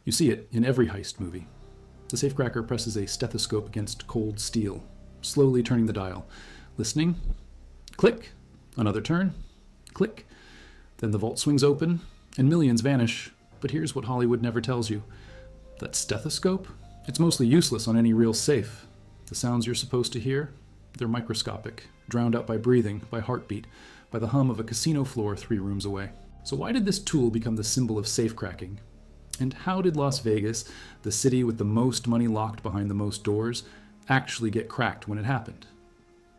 You see it in every heist movie. The safecracker presses a stethoscope against cold steel, slowly turning the dial. Listening. Click. Another turn. Click. Then the vault swings open, and millions vanish. But here's what Hollywood never tells you. That stethoscope? It's mostly useless on any real safe. The sounds you're supposed to hear? They're microscopic, drowned out by breathing, by heartbeat, by the hum of a casino floor 3 rooms away. So why did this tool become the symbol of safecracking? And how did Las Vegas, the city with the most money locked behind the most doors, actually get cracked when it happened?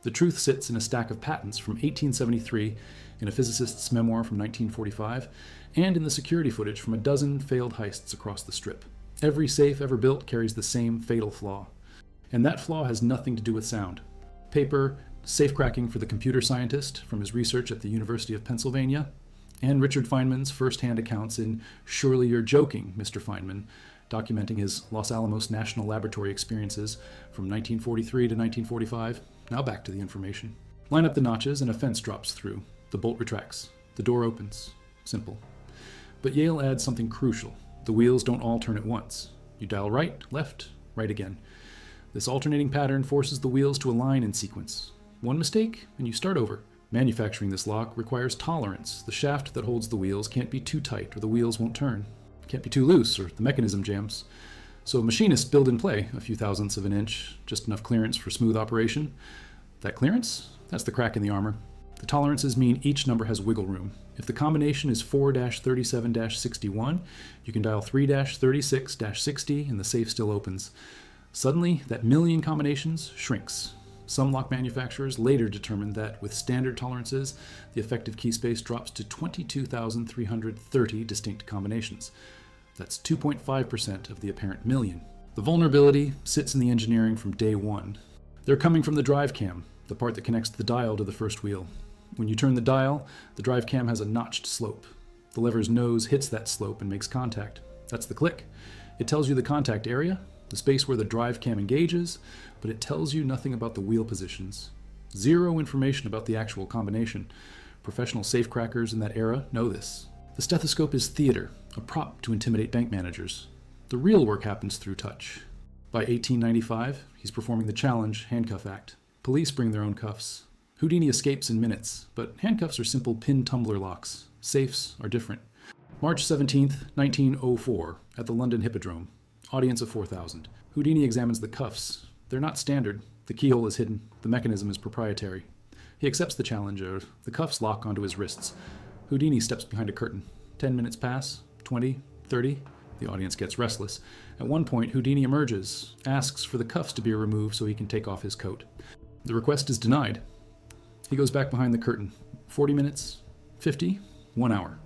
The truth sits in a stack of patents from 1873, in a physicist's memoir from 1945, and in the security footage from a dozen failed heists across the Strip. Every safe ever built carries the same fatal flaw. And that flaw has nothing to do with sound. Paper, Safecracking for the Computer Scientist, from his research at the University of Pennsylvania, and Richard Feynman's first-hand accounts in Surely You're Joking, Mr. Feynman, documenting his Los Alamos National Laboratory experiences from 1943 to 1945. Now back to the information. Line up the notches and a fence drops through. The bolt retracts. The door opens. Simple. But Yale adds something crucial. The wheels don't all turn at once. You dial right, left, right again. This alternating pattern forces the wheels to align in sequence. One mistake, and you start over. Manufacturing this lock requires tolerance. The shaft that holds the wheels can't be too tight or the wheels won't turn. It can't be too loose or the mechanism jams. So machinists build and play a few thousandths of an inch, just enough clearance for smooth operation. That clearance? That's the crack in the armor. The tolerances mean each number has wiggle room. If the combination is 4-37-61, you can dial 3-36-60 and the safe still opens. Suddenly, that million combinations shrinks. Some lock manufacturers later determined that with standard tolerances, the effective key space drops to 22,330 distinct combinations. That's 2.5% of the apparent million. The vulnerability sits in the engineering from day one. They're coming from the drive cam, the part that connects the dial to the first wheel. When you turn the dial, the drive cam has a notched slope. The lever's nose hits that slope and makes contact. That's the click. It tells you the contact area, the space where the drive cam engages, but it tells you nothing about the wheel positions. Zero information about the actual combination. Professional safecrackers in that era know this. The stethoscope is theater, a prop to intimidate bank managers. The real work happens through touch. By 1895, he's performing the challenge handcuff act. Police bring their own cuffs. Houdini escapes in minutes, but handcuffs are simple pin tumbler locks. Safes are different. March 17th, 1904, at the London Hippodrome. Audience of 4,000. Houdini examines the cuffs. They're not standard. The keyhole is hidden. The mechanism is proprietary. He accepts the challenge. The cuffs lock onto his wrists. Houdini steps behind a curtain. 10 minutes pass. 20. 30. The audience gets restless. At one point, Houdini emerges, asks for the cuffs to be removed so he can take off his coat. The request is denied. He goes back behind the curtain. 40 minutes. 50. 1 hour.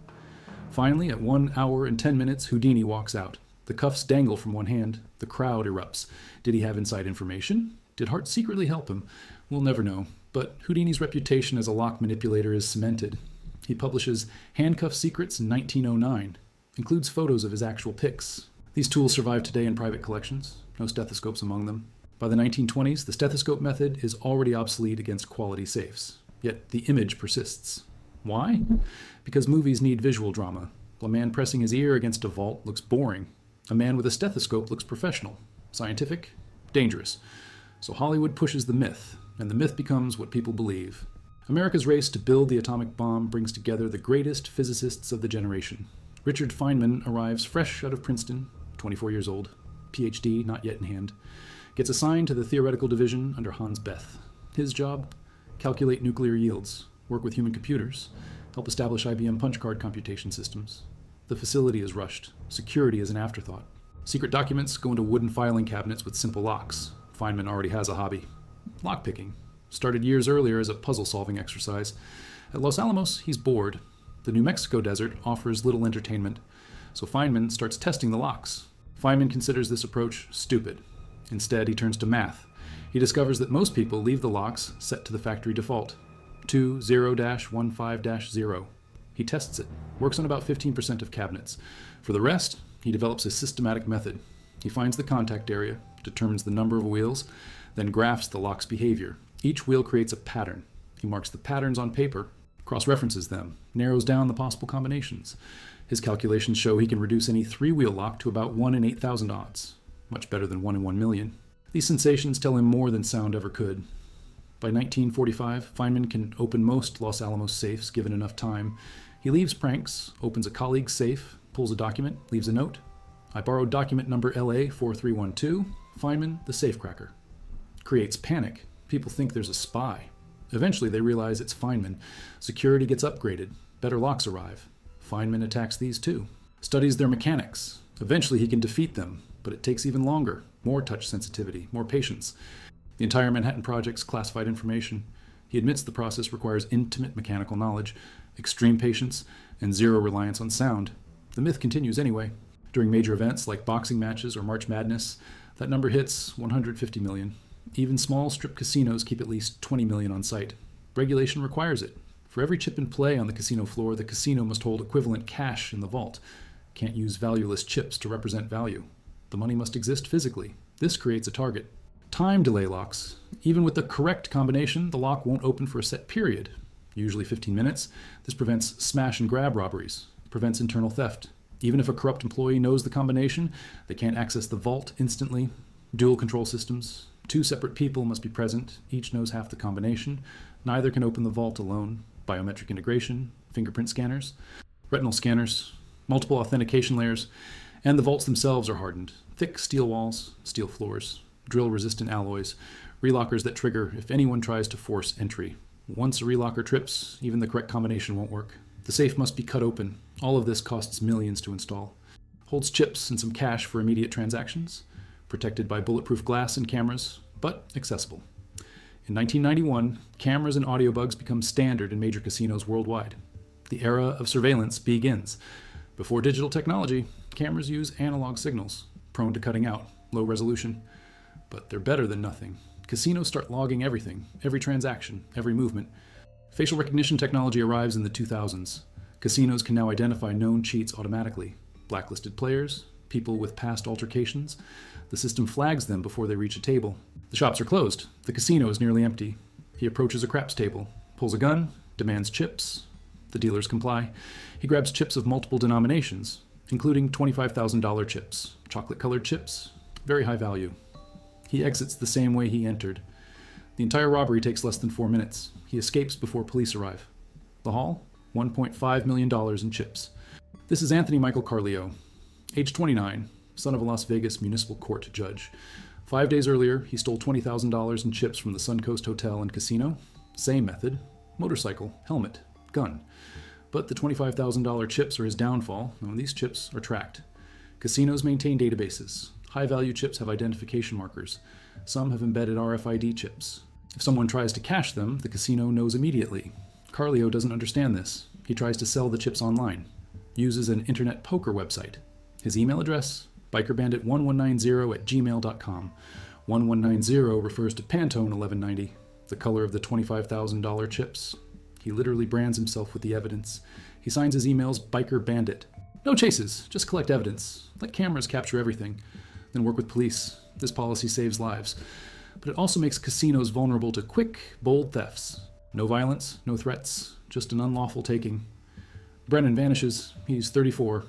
Finally, at 1 hour and 10 minutes, Houdini walks out. The cuffs dangle from one hand. The crowd erupts. Did he have inside information? Did Hart secretly help him? We'll never know. But Houdini's reputation as a lock manipulator is cemented. He publishes Handcuff Secrets in 1909. Includes photos of his actual picks. These tools survive today in private collections. No stethoscopes among them. By the 1920s, the stethoscope method is already obsolete against quality safes. Yet the image persists. Why? Because movies need visual drama. A man pressing his ear against a vault looks boring. A man with a stethoscope looks professional. Scientific? Dangerous. So Hollywood pushes the myth, and the myth becomes what people believe. America's race to build the atomic bomb brings together the greatest physicists of the generation. Richard Feynman arrives fresh out of Princeton, 24 years old, PhD not yet in hand, gets assigned to the theoretical division under Hans Bethe. His job? Calculate nuclear yields, work with human computers, help establish IBM punch card computation systems. The facility is rushed. Security is an afterthought. Secret documents go into wooden filing cabinets with simple locks. Feynman already has a hobby. Lockpicking. Started years earlier as a puzzle-solving exercise. At Los Alamos, he's bored. The New Mexico desert offers little entertainment, so Feynman starts testing the locks. Feynman considers this approach stupid. Instead, he turns to math. He discovers that most people leave the locks set to the factory default, 20-15-0. He tests it, works on about 15% of cabinets. For the rest, he develops a systematic method. He finds the contact area, determines the number of wheels, then graphs the lock's behavior. Each wheel creates a pattern. He marks the patterns on paper, cross-references them, narrows down the possible combinations. His calculations show he can reduce any three-wheel lock to about 1 in 8,000 odds, much better than 1 in 1 million. These sensations tell him more than sound ever could. By 1945, Feynman can open most Los Alamos safes given enough time. He leaves pranks, opens a colleague's safe, pulls a document, leaves a note. I borrowed document number LA4312, Feynman, the safecracker. Creates panic. People think there's a spy. Eventually they realize it's Feynman. Security gets upgraded. Better locks arrive. Feynman attacks these too. Studies their mechanics. Eventually he can defeat them, but it takes even longer. More touch sensitivity, more patience. The entire Manhattan Project's classified information. He admits the process requires intimate mechanical knowledge, extreme patience, and zero reliance on sound. The myth continues anyway. During major events like boxing matches or March Madness, that number hits 150 million. Even small strip casinos keep at least 20 million on site. Regulation requires it. For every chip in play on the casino floor, the casino must hold equivalent cash in the vault. Can't use valueless chips to represent value. The money must exist physically. This creates a target. Time delay locks. Even with the correct combination, the lock won't open for a set period, usually 15 minutes. This prevents smash and grab robberies, prevents internal theft. Even if a corrupt employee knows the combination, they can't access the vault instantly. Dual control systems. 2 separate people must be present. Each knows half the combination. Neither can open the vault alone. Biometric integration, fingerprint scanners, retinal scanners, multiple authentication layers, and the vaults themselves are hardened. Thick steel walls, steel floors, drill-resistant alloys, relockers that trigger if anyone tries to force entry. Once a relocker trips, even the correct combination won't work. The safe must be cut open. All of this costs millions to install. Holds chips and some cash for immediate transactions. Protected by bulletproof glass and cameras, but accessible. In 1991, cameras and audio bugs become standard in major casinos worldwide. The era of surveillance begins. Before digital technology, cameras use analog signals, prone to cutting out, low resolution. But they're better than nothing. Casinos start logging everything, every transaction, every movement. Facial recognition technology arrives in the 2000s. Casinos can now identify known cheats automatically. Blacklisted players, people with past altercations. The system flags them before they reach a table. The shops are closed. The casino is nearly empty. He approaches a craps table, pulls a gun, demands chips. The dealers comply. He grabs chips of multiple denominations, including $25,000 chips, chocolate-colored chips, very high value. He exits the same way he entered. The entire robbery takes less than 4 minutes. He escapes before police arrive. The haul? $1.5 million in chips. This is Anthony Michael Carleo, age 29, son of a Las Vegas municipal court judge. 5 days earlier, he stole $20,000 in chips from the Suncoast Hotel and Casino. Same method. Motorcycle, helmet, gun. But the $25,000 chips are his downfall, and these chips are tracked. Casinos maintain databases. High-value chips have identification markers. Some have embedded RFID chips. If someone tries to cache them, the casino knows immediately. Carleo doesn't understand this. He tries to sell the chips online. Uses an internet poker website. His email address? bikerbandit1190@gmail.com. 1190 refers to Pantone 1190, the color of the $25,000 chips. He literally brands himself with the evidence. He signs his emails Biker Bandit. No chases, just collect evidence. Let cameras capture everything. Then work with police. This policy saves lives. But it also makes casinos vulnerable to quick, bold thefts. No violence, no threats, just an unlawful taking. Brennan vanishes. He's 34,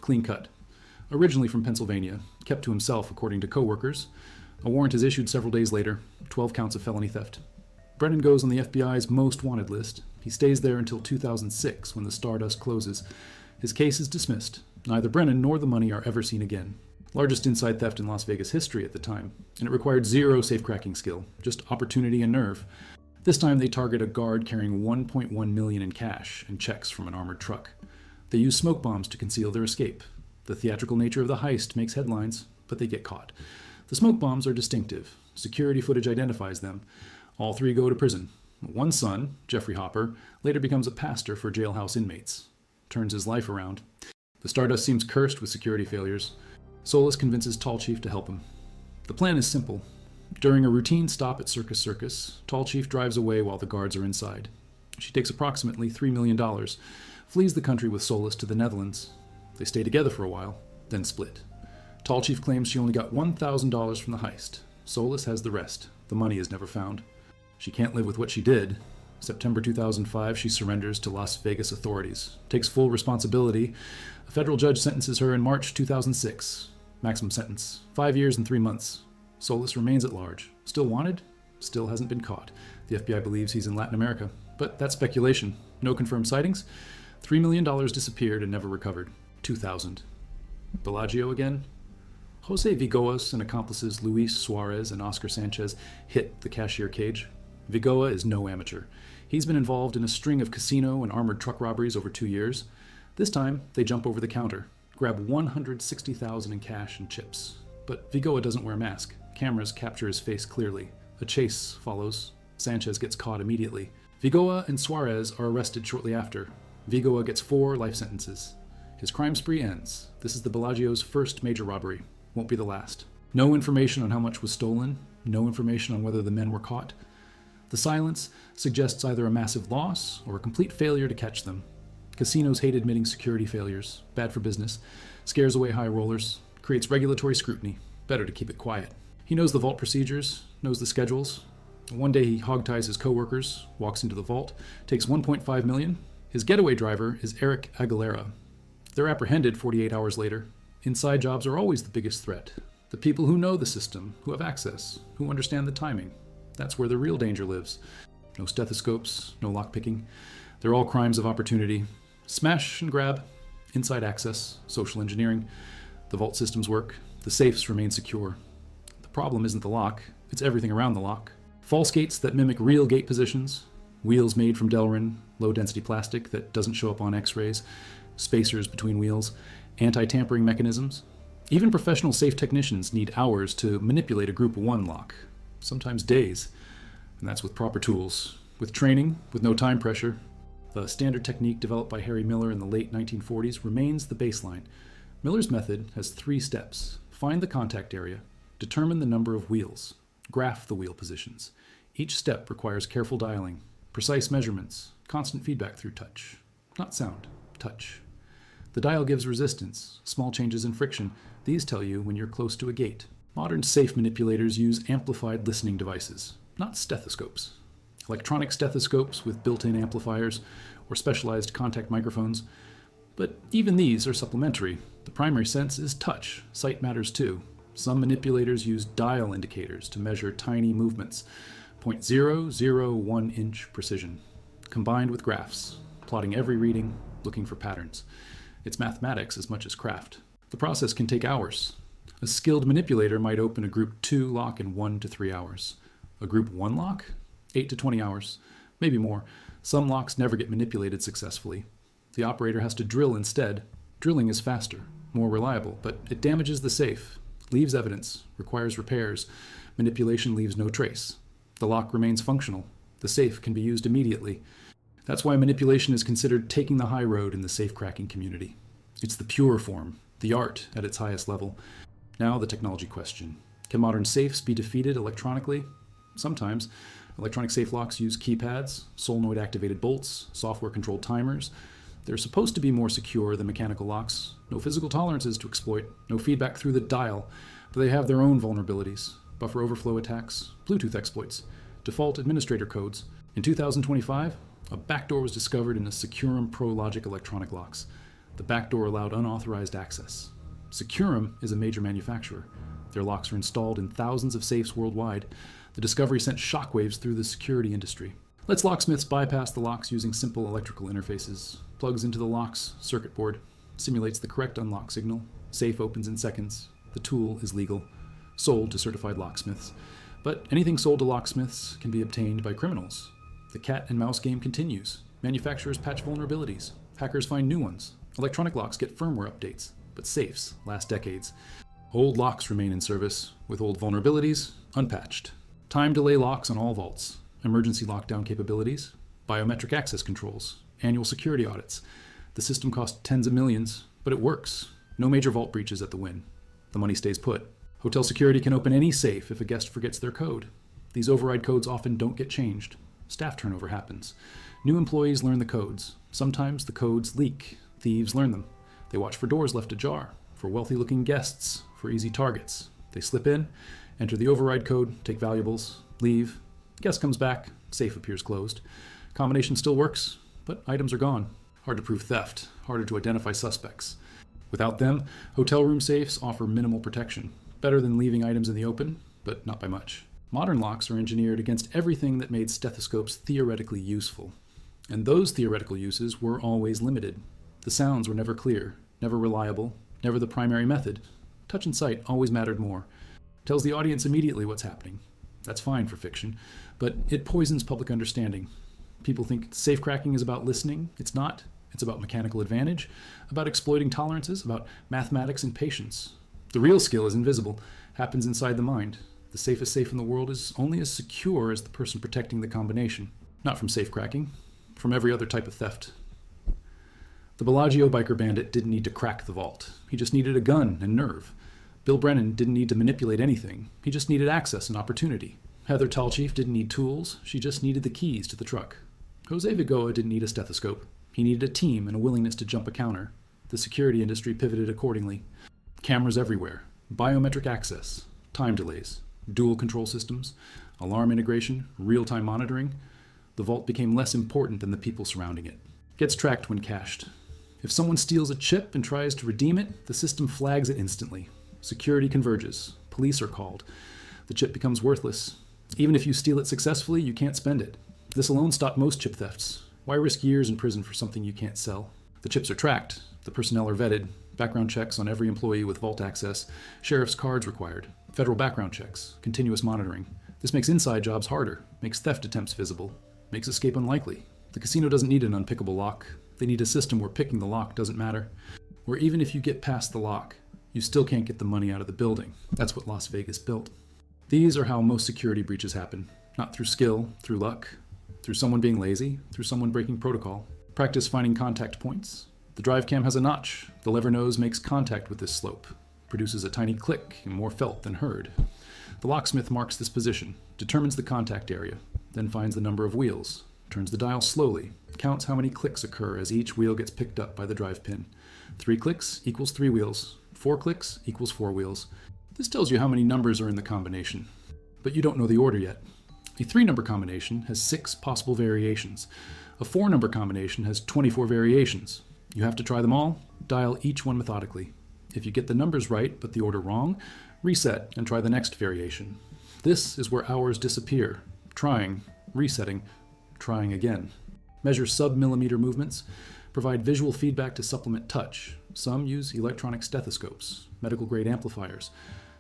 clean cut. Originally from Pennsylvania, kept to himself according to co-workers. A warrant is issued several days later, 12 counts of felony theft. Brennan goes on the FBI's most wanted list. He stays there until 2006 when the Stardust closes. His case is dismissed. Neither Brennan nor the money are ever seen again. Largest inside theft in Las Vegas history at the time, and it required zero safecracking skill, just opportunity and nerve. This time they target a guard carrying $1.1 million in cash and checks from an armored truck. They use smoke bombs to conceal their escape. The theatrical nature of the heist makes headlines, but they get caught. The smoke bombs are distinctive. Security footage identifies them. All 3 go to prison. One son, Jeffrey Hopper, later becomes a pastor for jailhouse inmates. Turns his life around. The Stardust seems cursed with security failures. Solis convinces Tall Chief to help him. The plan is simple. During a routine stop at Circus Circus, Tall Chief drives away while the guards are inside. She takes approximately $3 million, flees the country with Solis to the Netherlands. They stay together for a while, then split. Tall Chief claims she only got $1,000 from the heist. Solis has the rest. The money is never found. She can't live with what she did, September 2005, she surrenders to Las Vegas authorities, takes full responsibility. A federal judge sentences her in March 2006. Maximum sentence, 5 years and 3 months. Solis remains at large. Still wanted, still hasn't been caught. The FBI believes he's in Latin America, but that's speculation. No confirmed sightings. $3 million disappeared and never recovered. 2000. Bellagio again? Jose Vigoas and accomplices Luis Suarez and Oscar Sanchez hit the cashier cage. Vigoa is no amateur. He's been involved in a string of casino and armored truck robberies over 2 years. This time, they jump over the counter, grab $160,000 in cash and chips. But Vigoa doesn't wear a mask. Cameras capture his face clearly. A chase follows. Sanchez gets caught immediately. Vigoa and Suarez are arrested shortly after. Vigoa gets 4 life sentences. His crime spree ends. This is the Bellagio's first major robbery. Won't be the last. No information on how much was stolen. No information on whether the men were caught. The silence suggests either a massive loss or a complete failure to catch them. Casinos hate admitting security failures. Bad for business. Scares away high rollers. Creates regulatory scrutiny. Better to keep it quiet. He knows the vault procedures, knows the schedules. One day he hogties his coworkers, walks into the vault, takes $1.5 million. His getaway driver is Eric Aguilera. They're apprehended 48 hours later. Inside jobs are always the biggest threat. The people who know the system, who have access, who understand the timing. That's where the real danger lives. No stethoscopes, no lockpicking. They're all crimes of opportunity. Smash and grab, inside access, social engineering. The vault systems work. The safes remain secure. The problem isn't the lock, it's everything around the lock. False gates that mimic real gate positions. Wheels made from Delrin, low-density plastic that doesn't show up on x-rays. Spacers between wheels. Anti-tampering mechanisms. Even professional safe technicians need hours to manipulate a Group 1 lock. Sometimes days. And that's with proper tools. With training, with no time pressure. The standard technique developed by Harry Miller in the late 1940s remains the baseline. Miller's method has 3 steps. Find the contact area. Determine the number of wheels. Graph the wheel positions. Each step requires careful dialing, precise measurements, constant feedback through touch. Not sound, touch. The dial gives resistance, small changes in friction. These tell you when you're close to a gate. Modern safe manipulators use amplified listening devices, not stethoscopes. Electronic stethoscopes with built-in amplifiers or specialized contact microphones. But even these are supplementary. The primary sense is touch. Sight matters too. Some manipulators use dial indicators to measure tiny movements, 0.001 inch precision, combined with graphs, plotting every reading, looking for patterns. It's mathematics as much as craft. The process can take hours. A skilled manipulator might open a Group 2 lock in 1 to 3 hours. A Group 1 lock? 8 to 20 hours, maybe more. Some locks never get manipulated successfully. The operator has to drill instead. Drilling is faster, more reliable, but it damages the safe, leaves evidence, requires repairs. Manipulation leaves no trace. The lock remains functional. The safe can be used immediately. That's why manipulation is considered taking the high road in the safe cracking community. It's the pure form, the art at its highest level. Now the technology question. Can modern safes be defeated electronically? Sometimes. Electronic safe locks use keypads, solenoid-activated bolts, software-controlled timers. They're supposed to be more secure than mechanical locks. No physical tolerances to exploit, no feedback through the dial, but they have their own vulnerabilities. Buffer overflow attacks, Bluetooth exploits, default administrator codes. In 2025, a backdoor was discovered in the Securum Pro Logic electronic locks. The backdoor allowed unauthorized access. Securum is a major manufacturer. Their locks are installed in thousands of safes worldwide. The discovery sent shockwaves through the security industry. Lets locksmiths bypass the locks using simple electrical interfaces. Plugs into the lock's circuit board. Simulates the correct unlock signal. Safe opens in seconds. The tool is legal. Sold to certified locksmiths. But anything sold to locksmiths can be obtained by criminals. The cat and mouse game continues. Manufacturers patch vulnerabilities. Hackers find new ones. Electronic locks get firmware updates. But safes last decades. Old locks remain in service, with old vulnerabilities unpatched. Time delay locks on all vaults. Emergency lockdown capabilities. Biometric access controls. Annual security audits. The system costs tens of millions, but it works. No major vault breaches at the win. The money stays put. Hotel security can open any safe if a guest forgets their code. These override codes often don't get changed. Staff turnover happens. New employees learn the codes. Sometimes the codes leak. Thieves learn them. They watch for doors left ajar, for wealthy-looking guests, for easy targets. They slip in, enter the override code, take valuables, leave. Guest comes back, safe appears closed. Combination still works, but items are gone. Hard to prove theft, harder to identify suspects. Without them, hotel room safes offer minimal protection. Better than leaving items in the open, but not by much. Modern locks are engineered against everything that made stethoscopes theoretically useful. And those theoretical uses were always limited. The sounds were never clear, never reliable, never the primary method. Touch and sight always mattered more. Tells the audience immediately what's happening. That's fine for fiction, but it poisons public understanding. People think safecracking is about listening. It's not. It's about mechanical advantage, about exploiting tolerances, about mathematics and patience. The real skill is invisible, happens inside the mind. The safest safe in the world is only as secure as the person protecting the combination. Not from safecracking, from every other type of theft. The Bellagio biker bandit didn't need to crack the vault. He just needed a gun and nerve. Bill Brennan didn't need to manipulate anything. He just needed access and opportunity. Heather Tallchief didn't need tools. She just needed the keys to the truck. Jose Vigoa didn't need a stethoscope. He needed a team and a willingness to jump a counter. The security industry pivoted accordingly. Cameras everywhere, biometric access, time delays, dual control systems, alarm integration, real-time monitoring. The vault became less important than the people surrounding it. Gets tracked when cached. If someone steals a chip and tries to redeem it, the system flags it instantly. Security converges. Police are called. The chip becomes worthless. Even if you steal it successfully, you can't spend it. This alone stopped most chip thefts. Why risk years in prison for something you can't sell? The chips are tracked. The personnel are vetted. Background checks on every employee with vault access. Sheriff's cards required. Federal background checks. Continuous monitoring. This makes inside jobs harder. Makes theft attempts visible. Makes escape unlikely. The casino doesn't need an unpickable lock. They need a system where picking the lock doesn't matter. Where even if you get past the lock, you still can't get the money out of the building. That's what Las Vegas built. These are how most security breaches happen. Not through skill, through luck, through someone being lazy, through someone breaking protocol. Practice finding contact points. The drive cam has a notch. The lever nose makes contact with this slope. Produces a tiny click and more felt than heard. The locksmith marks this position, determines the contact area, then finds the number of wheels, turns the dial slowly, counts how many clicks occur as each wheel gets picked up by the drive pin. 3 clicks equals 3 wheels. 4 clicks equals 4 wheels. This tells you how many numbers are in the combination, but you don't know the order yet. A 3-number combination has 6 possible variations. A 4-number combination has 24 variations. You have to try them all, dial each one methodically. If you get the numbers right but the order wrong, reset and try the next variation. This is where hours disappear. Trying, resetting, trying again. Measure sub-millimeter movements. Provide visual feedback to supplement touch. Some use electronic stethoscopes, medical-grade amplifiers,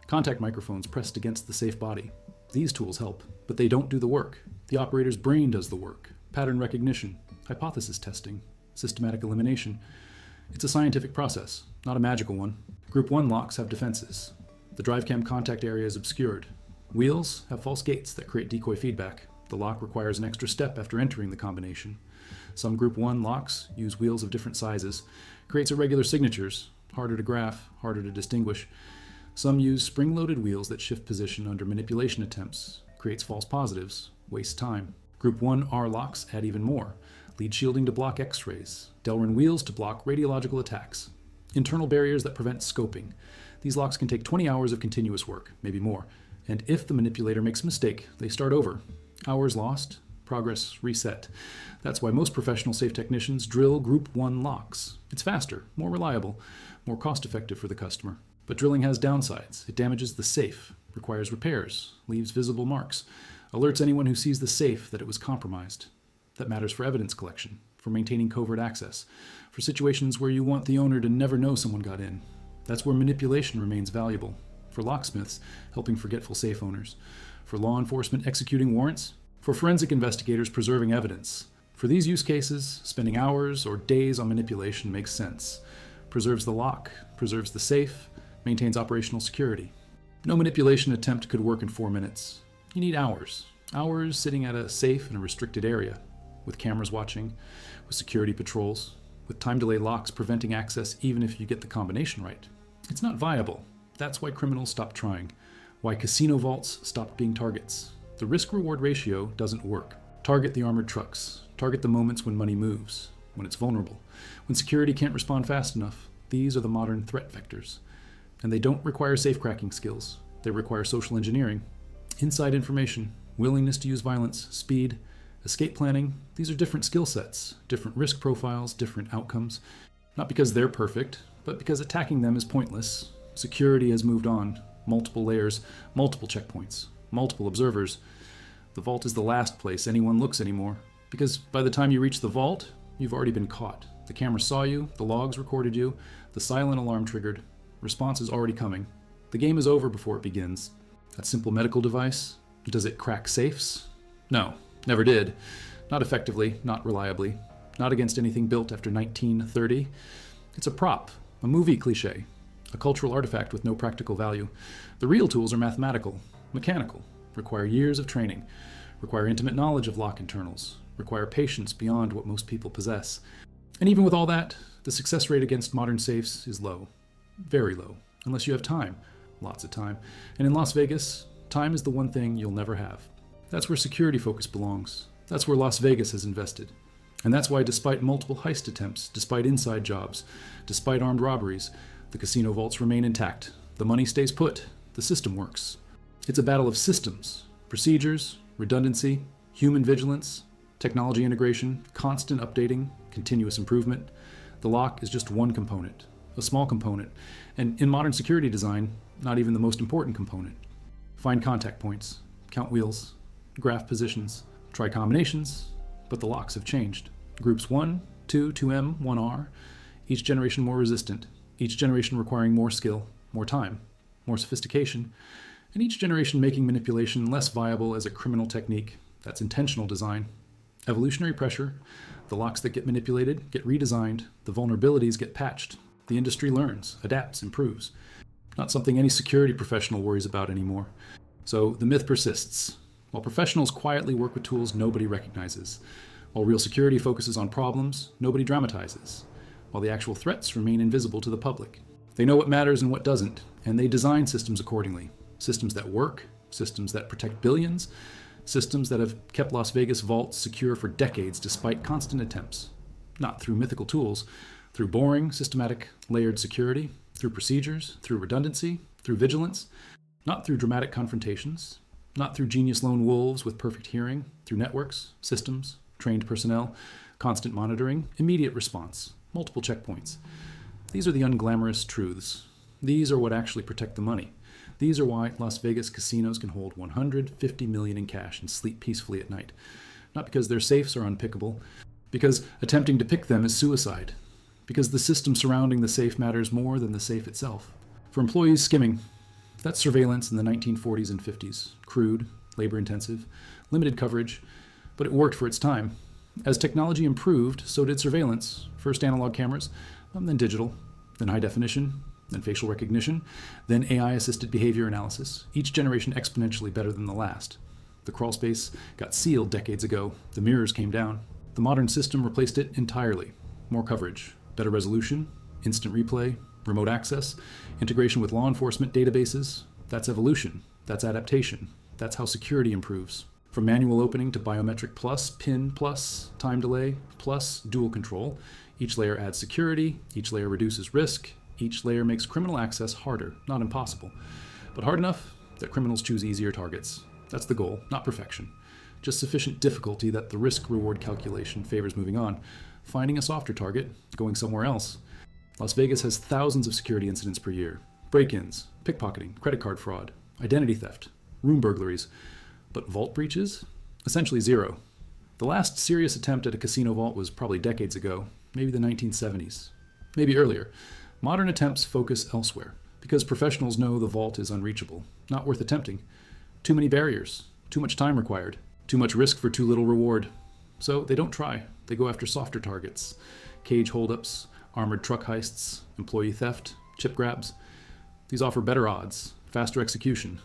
contact microphones pressed against the safe body. These tools help, but they don't do the work. The operator's brain does the work. Pattern recognition, hypothesis testing, systematic elimination. It's a scientific process, not a magical one. Group 1 locks have defenses. The drive cam contact area is obscured. Wheels have false gates that create decoy feedback. The lock requires an extra step after entering the combination. Some Group 1 locks use wheels of different sizes. Creates irregular signatures, harder to graph, harder to distinguish. Some use spring-loaded wheels that shift position under manipulation attempts. Creates false positives, wastes time. Group 1R locks add even more. Lead shielding to block X-rays. Delrin wheels to block radiological attacks. Internal barriers that prevent scoping. These locks can take 20 hours of continuous work, maybe more. And if the manipulator makes a mistake, they start over. Hours lost, progress reset. That's why most professional safe technicians drill Group 1 locks. It's faster, more reliable, more cost-effective for the customer. But drilling has downsides. It damages the safe, requires repairs, leaves visible marks, alerts anyone who sees the safe that it was compromised. That matters for evidence collection, for maintaining covert access, for situations where you want the owner to never know someone got in. That's where manipulation remains valuable. For locksmiths, helping forgetful safe owners. For law enforcement executing warrants. For forensic investigators preserving evidence. For these use cases, spending hours or days on manipulation makes sense. Preserves the lock, preserves the safe, maintains operational security. No manipulation attempt could work in 4 minutes. You need hours. Hours sitting at a safe in a restricted area, with cameras watching, with security patrols, with time delay locks preventing access even if you get the combination right. It's not viable. That's why criminals stopped trying. Why casino vaults stopped being targets. The risk-reward ratio doesn't work. Target the armored trucks. Target the moments when money moves, when it's vulnerable, when security can't respond fast enough. These are the modern threat vectors. And they don't require safe-cracking skills. They require social engineering, inside information, willingness to use violence, speed, Escape planning, these are different skill sets, different risk profiles, different outcomes. Not because they're perfect, but because attacking them is pointless. Security has moved on. Multiple layers, multiple checkpoints, multiple observers. The vault is the last place anyone looks anymore, because by the time you reach the vault, you've already been caught. The camera saw you, the logs recorded you, the silent alarm triggered. Response is already coming. The game is over before it begins. That simple medical device, does it crack safes? No, never did. Not effectively, not reliably, not against anything built after 1930. It's a prop, a movie cliche, a cultural artifact with no practical value. The real tools are mathematical, mechanical, require years of training, require intimate knowledge of lock internals, require patience beyond what most people possess. And even with all that, the success rate against modern safes is low, very low, unless you have time, lots of time. And in Las Vegas, time is the one thing you'll never have. That's where security focus belongs. That's where Las Vegas has invested. And that's why despite multiple heist attempts, despite inside jobs, despite armed robberies, the casino vaults remain intact. The money stays put. The system works. It's a battle of systems, procedures, redundancy, human vigilance, technology integration, constant updating, continuous improvement. The lock is just one component, a small component, and in modern security design, not even the most important component. Find contact points, count wheels, graph positions, try combinations, but the locks have changed. Groups 1, 2, 2M, 1R, each generation more resistant, each generation requiring more skill, more time, more sophistication, and each generation making manipulation less viable as a criminal technique. That's intentional design. Evolutionary pressure, the locks that get manipulated get redesigned, the vulnerabilities get patched, the industry learns, adapts, improves. Not something any security professional worries about anymore. So the myth persists. While professionals quietly work with tools nobody recognizes, while real security focuses on problems nobody dramatizes, while the actual threats remain invisible to the public. They know what matters and what doesn't, and they design systems accordingly. Systems that work, systems that protect billions, systems that have kept Las Vegas vaults secure for decades despite constant attempts. Not through mythical tools, through boring, systematic, layered security, through procedures, through redundancy, through vigilance, not through dramatic confrontations, not through genius lone wolves with perfect hearing, through networks, systems, trained personnel, constant monitoring, immediate response, multiple checkpoints. These are the unglamorous truths. These are what actually protect the money. These are why Las Vegas casinos can hold $150 million in cash and sleep peacefully at night. Not because their safes are unpickable, because attempting to pick them is suicide, because the system surrounding the safe matters more than the safe itself. For employees skimming, that's surveillance in the 1940s and 50s. Crude, labor-intensive, limited coverage, but it worked for its time. As technology improved, so did surveillance. First analog cameras, then digital, then high definition, then facial recognition, then AI-assisted behavior analysis, each generation exponentially better than the last. The crawl space got sealed decades ago. The mirrors came down. The modern system replaced it entirely. More coverage, better resolution, instant replay, remote access, integration with law enforcement databases. That's evolution. That's adaptation. That's how security improves. From manual opening to biometric plus, PIN plus, time delay plus, dual control. Each layer adds security, each layer reduces risk, each layer makes criminal access harder, not impossible, but hard enough that criminals choose easier targets. That's the goal, not perfection. Just sufficient difficulty that the risk-reward calculation favors moving on, finding a softer target, going somewhere else. Las Vegas has thousands of security incidents per year. Break-ins, pickpocketing, credit card fraud, identity theft, room burglaries. But vault breaches? Essentially zero. The last serious attempt at a casino vault was probably decades ago, maybe the 1970s, maybe earlier. Modern attempts focus elsewhere, because professionals know the vault is unreachable, not worth attempting. Too many barriers, too much time required, too much risk for too little reward. So they don't try. They go after softer targets. Cage holdups, armored truck heists, employee theft, chip grabs. These offer better odds, faster execution,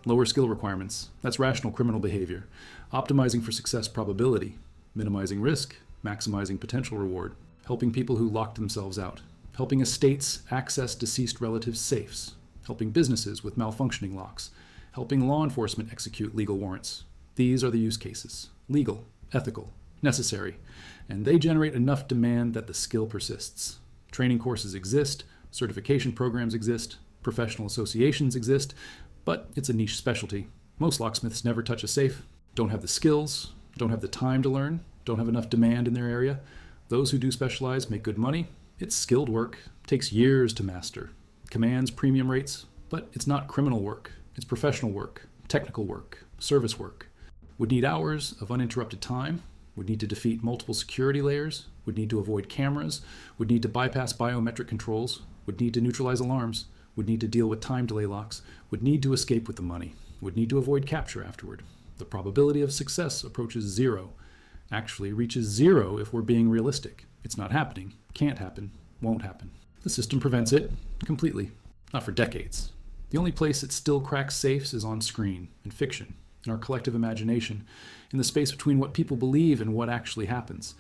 lower skill requirements. That's rational criminal behavior. Optimizing for success probability, minimizing risk, maximizing potential reward, helping people who locked themselves out, helping estates access deceased relatives' safes, helping businesses with malfunctioning locks, helping law enforcement execute legal warrants. These are the use cases. Legal, ethical, necessary, and they generate enough demand that the skill persists. Training courses exist, certification programs exist, professional associations exist, but it's a niche specialty. Most locksmiths never touch a safe, don't have the skills, don't have the time to learn, don't have enough demand in their area. Those who do specialize make good money. It's skilled work, takes years to master, commands premium rates, but it's not criminal work. It's professional work, technical work, service work. Would need hours of uninterrupted time, would need to defeat multiple security layers, would need to avoid cameras, would need to bypass biometric controls, would need to neutralize alarms, would need to deal with time delay locks, would need to escape with the money, would need to avoid capture afterward. The probability of success approaches zero. Actually reaches zero if we're being realistic. It's not happening, can't happen, won't happen. The system prevents it completely, not for decades. The only place it still cracks safes is on screen, in fiction, in our collective imagination, in the space between what people believe and what actually happens.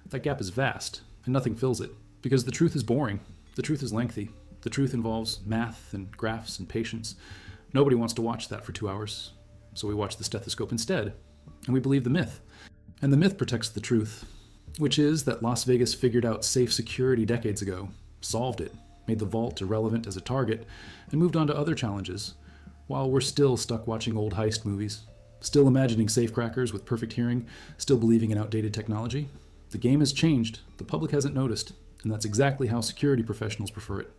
That gap is vast, and nothing fills it, because the truth is boring, the truth is lengthy, the truth involves math and graphs and patience. Nobody wants to watch that for 2 hours, so we watch the stethoscope instead, and we believe the myth. And the myth protects the truth, which is that Las Vegas figured out safe security decades ago, solved it, made the vault irrelevant as a target, and moved on to other challenges, while we're still stuck watching old heist movies, still imagining safecrackers with perfect hearing, still believing in outdated technology. The game has changed, the public hasn't noticed, and that's exactly how security professionals prefer it.